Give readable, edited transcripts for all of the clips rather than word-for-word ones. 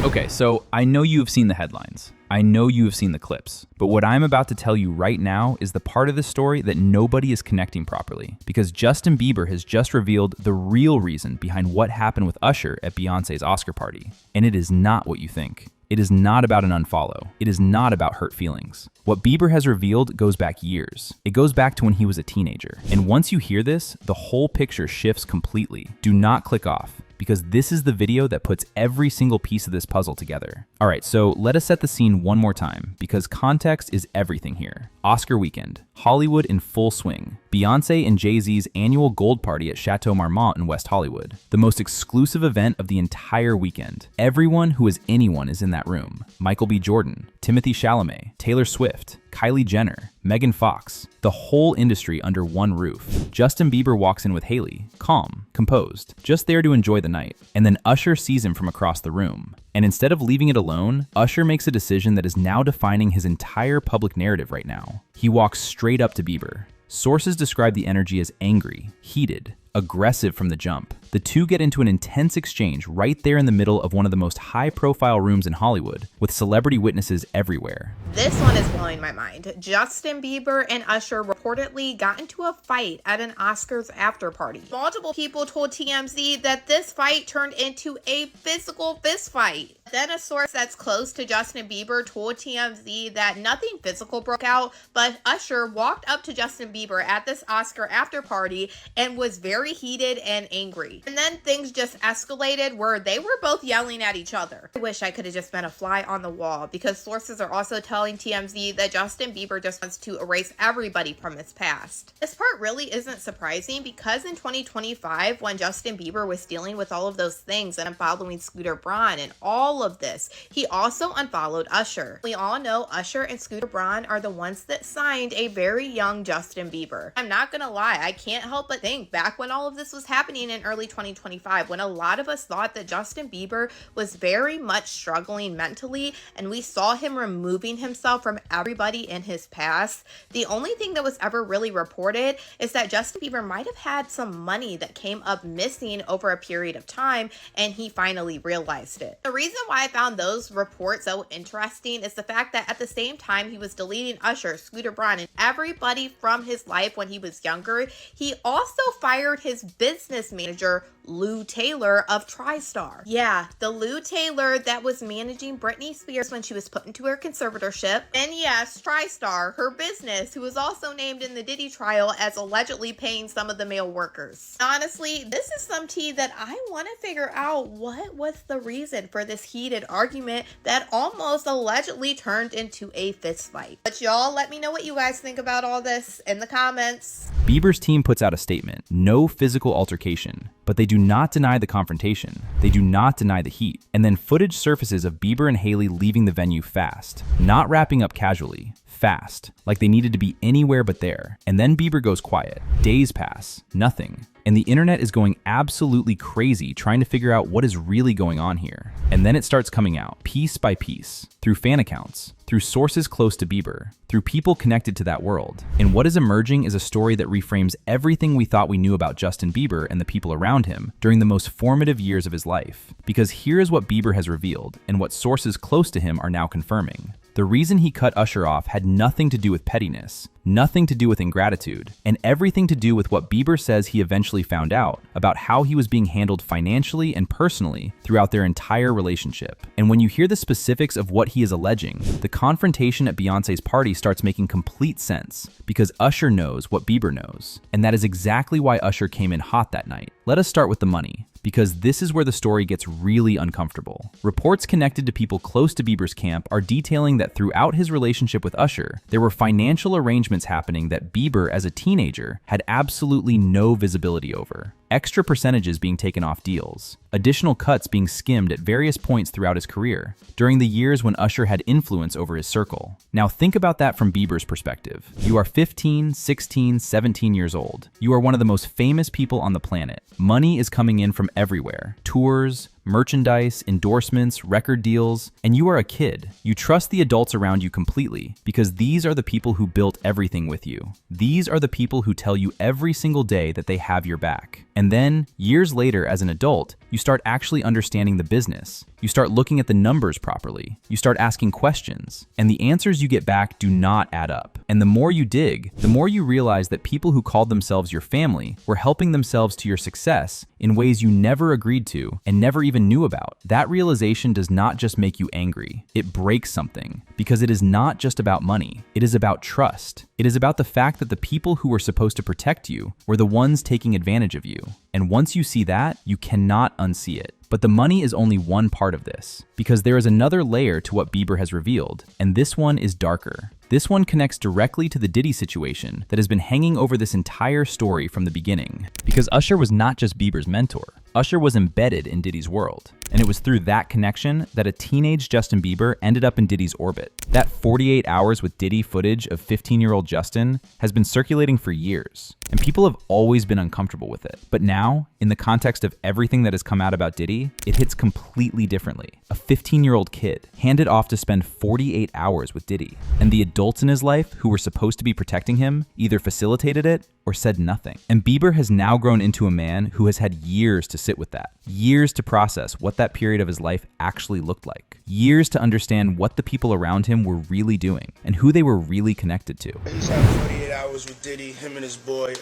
Okay, so I know you have seen the headlines. I know you have seen the clips, but what I'm about to tell you right now is the part of the story that nobody is connecting properly, because Justin Bieber has just revealed the real reason behind what happened with Usher at Beyonce's Oscar party, and it is not what you think. It is not about an unfollow. It is not about hurt feelings. What Bieber has revealed goes back years. It goes back to when he was a teenager. And once you hear this, the whole picture shifts completely. Do not click off, because this is the video that puts every single piece of this puzzle together. All right, so let us set the scene one more time, because context is everything here. Oscar weekend, Hollywood in full swing. Beyonce and Jay-Z's annual gold party at Chateau Marmont in West Hollywood. The most exclusive event of the entire weekend. Everyone who is anyone is in that room. Michael B. Jordan, Timothée Chalamet, Taylor Swift, Kylie Jenner, Megan Fox, the whole industry under one roof. Justin Bieber walks in with Hailey, calm, composed, just there to enjoy the night. And then Usher sees him from across the room. And instead of leaving it alone, Usher makes a decision that is now defining his entire public narrative right now. He walks straight up to Bieber. Sources describe the energy as angry, heated, aggressive from the jump. The two get into an intense exchange right there in the middle of one of the most high-profile rooms in Hollywood, with celebrity witnesses everywhere. This one is blowing my mind. Justin Bieber and Usher reportedly got into a fight at an Oscars after party. Multiple people told TMZ that this fight turned into a physical fist fight. Then a source that's close to Justin Bieber told TMZ that nothing physical broke out, but Usher walked up to Justin Bieber at this Oscar after party and was very heated and angry. And then things just escalated where they were both yelling at each other. I wish I could have just been a fly on the wall, because sources are also telling TMZ that Justin Bieber just wants to erase everybody from his past. This part really isn't surprising, because in 2025, when Justin Bieber was dealing with all of those things and unfollowing Scooter Braun and all of this, he also unfollowed Usher. We all know Usher and Scooter Braun are the ones that signed a very young Justin Bieber. I'm not gonna lie, I can't help but think back when all of this was happening in early 2025, when a lot of us thought that Justin Bieber was very much struggling mentally, and we saw him removing himself from everybody in his past. The only thing that was ever really reported is that Justin Bieber might have had some money that came up missing over a period of time, and he finally realized it. The reason why I found those reports so interesting is the fact that at the same time he was deleting Usher, Scooter Braun, and everybody from his life when he was younger, he also fired his business manager, Lou Taylor of TriStar. Yeah, the Lou Taylor that was managing Britney Spears when she was put into her conservatorship. And yes, TriStar, her business, who was also named in the Diddy trial as allegedly paying some of the male workers. Honestly, this is some tea that I want to figure out what was the reason for this heated argument that almost allegedly turned into a fist fight. But y'all, let me know what you guys think about all this in the comments. Bieber's team puts out a statement, no physical altercation, but they do not deny the confrontation. They do not deny the heat. And then footage surfaces of Bieber and Hailey leaving the venue fast, not wrapping up casually, fast, like they needed to be anywhere but there. And then Bieber goes quiet. Days pass, nothing. And the internet is going absolutely crazy trying to figure out what is really going on here. And then it starts coming out, piece by piece, through fan accounts, through sources close to Bieber, through people connected to that world. And what is emerging is a story that reframes everything we thought we knew about Justin Bieber and the people around him during the most formative years of his life. Because here is what Bieber has revealed, and what sources close to him are now confirming. The reason he cut Usher off had nothing to do with pettiness, nothing to do with ingratitude, and everything to do with what Bieber says he eventually found out about how he was being handled financially and personally throughout their entire relationship. And when you hear the specifics of what he is alleging, the confrontation at Beyonce's party starts making complete sense, because Usher knows what Bieber knows. And that is exactly why Usher came in hot that night. Let us start with the money, because this is where the story gets really uncomfortable. Reports connected to people close to Bieber's camp are detailing that throughout his relationship with Usher, there were financial arrangements happening that Bieber, as a teenager, had absolutely no visibility over. Extra percentages being taken off deals, additional cuts being skimmed at various points throughout his career, during the years when Usher had influence over his circle. Now think about that from Bieber's perspective. You are 15, 16, 17 years old. You are one of the most famous people on the planet. Money is coming in from everywhere. Tours, merchandise, endorsements, record deals, and you are a kid. You trust the adults around you completely because these are the people who built everything with you. These are the people who tell you every single day that they have your back. And then, years later as an adult, you start actually understanding the business. You start looking at the numbers properly. You start asking questions, and the answers you get back do not add up. And the more you dig, the more you realize that people who called themselves your family were helping themselves to your success in ways you never agreed to and never even knew about. That realization does not just make you angry, it breaks something, because it is not just about money. It is about trust. It is about the fact that the people who were supposed to protect you were the ones taking advantage of you. And once you see that, you cannot unsee it. But the money is only one part of this, because there is another layer to what Bieber has revealed, and this one is darker. This one connects directly to the Diddy situation that has been hanging over this entire story from the beginning. Because Usher was not just Bieber's mentor. Usher was embedded in Diddy's world. And it was through that connection that a teenage Justin Bieber ended up in Diddy's orbit. That 48 hours with Diddy footage of 15-year-old Justin has been circulating for years. And people have always been uncomfortable with it. But now, in the context of everything that has come out about Diddy, it hits completely differently. A 15-year-old kid handed off to spend 48 hours with Diddy. And the adults in his life who were supposed to be protecting him either facilitated it or said nothing. And Bieber has now grown into a man who has had years to sit with that, years to process what that period of his life actually looked like, years to understand what the people around him were really doing and who they were really connected to. He's having 48 hours with Diddy, him and his boy.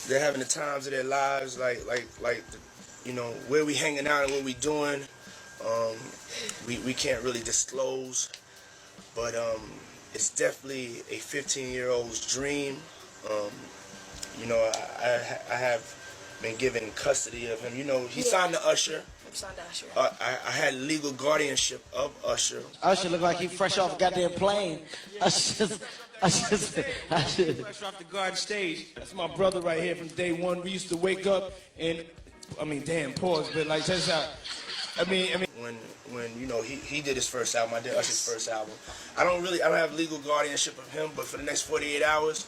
They're having the times of their lives, like you know, where we hanging out and what we doing. We can't really disclose, but it's definitely a 15-year-old's dream. You know, I have been given custody of him. You know, he signed to Usher. Signed to Usher. I had legal guardianship of Usher. Usher look like he fresh off a goddamn plane. Usher. Fresh off the garden stage. That's my brother right here from day one. We used to wake up and, I mean, damn, pause, but like, check this out. I mean, when you know he did his first album, I did Usher's first album. I don't have legal guardianship of him, but for the next 48 hours.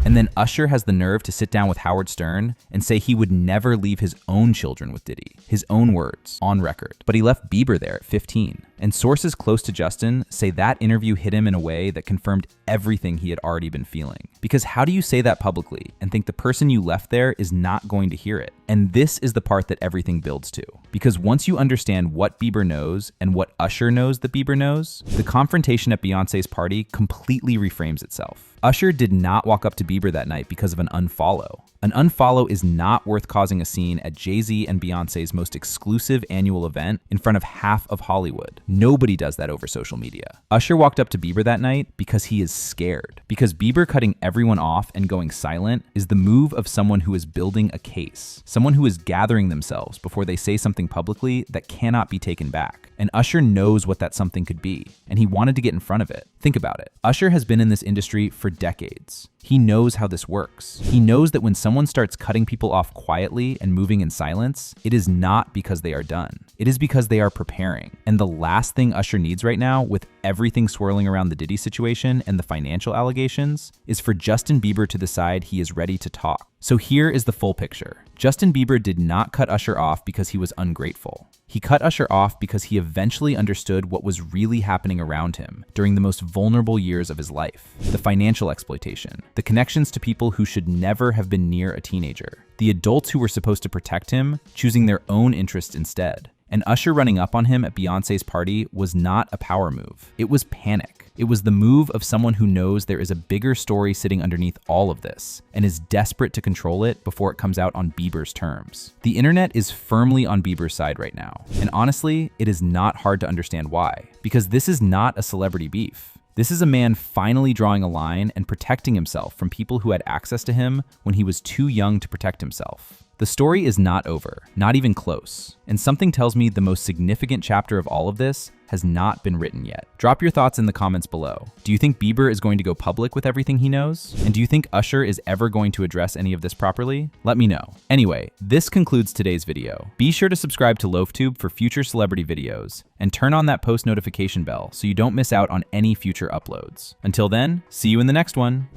And then Usher has the nerve to sit down with Howard Stern and say he would never leave his own children with Diddy, his own words, on record. But he left Bieber there at 15. And sources close to Justin say that interview hit him in a way that confirmed everything he had already been feeling. Because how do you say that publicly and think the person you left there is not going to hear it? And this is the part that everything builds to. Because once you understand what Bieber knows and what Usher knows that Bieber knows, the confrontation at Beyonce's party completely reframes itself. Usher did not walk up to Bieber that night because of an unfollow. An unfollow is not worth causing a scene at Jay-Z and Beyonce's most exclusive annual event in front of half of Hollywood. Nobody does that over social media. Usher walked up to Bieber that night because he is scared. Because Bieber cutting everyone off and going silent is the move of someone who is building a case. Someone who is gathering themselves before they say something publicly that cannot be taken back. And Usher knows what that something could be, and he wanted to get in front of it. Think about it. Usher has been in this industry for decades. He knows how this works. He knows that when someone starts cutting people off quietly and moving in silence, it is not because they are done. It is because they are preparing. And the last thing Usher needs right now, with everything swirling around the Diddy situation and the financial allegations, is for Justin Bieber to decide he is ready to talk. So here is the full picture. Justin Bieber did not cut Usher off because he was ungrateful. He cut Usher off because he eventually understood what was really happening around him during the most vulnerable years of his life. The financial exploitation, the connections to people who should never have been near a teenager, the adults who were supposed to protect him choosing their own interests instead. And Usher running up on him at Beyonce's party was not a power move. It was panic. It was the move of someone who knows there is a bigger story sitting underneath all of this and is desperate to control it before it comes out on Bieber's terms. The internet is firmly on Bieber's side right now. And honestly, it is not hard to understand why. Because this is not a celebrity beef. This is a man finally drawing a line and protecting himself from people who had access to him when he was too young to protect himself. The story is not over, not even close. And something tells me the most significant chapter of all of this has not been written yet. Drop your thoughts in the comments below. Do you think Bieber is going to go public with everything he knows? And do you think Usher is ever going to address any of this properly? Let me know. Anyway, this concludes today's video. Be sure to subscribe to LoafTube for future celebrity videos and turn on that post notification bell so you don't miss out on any future uploads. Until then, see you in the next one.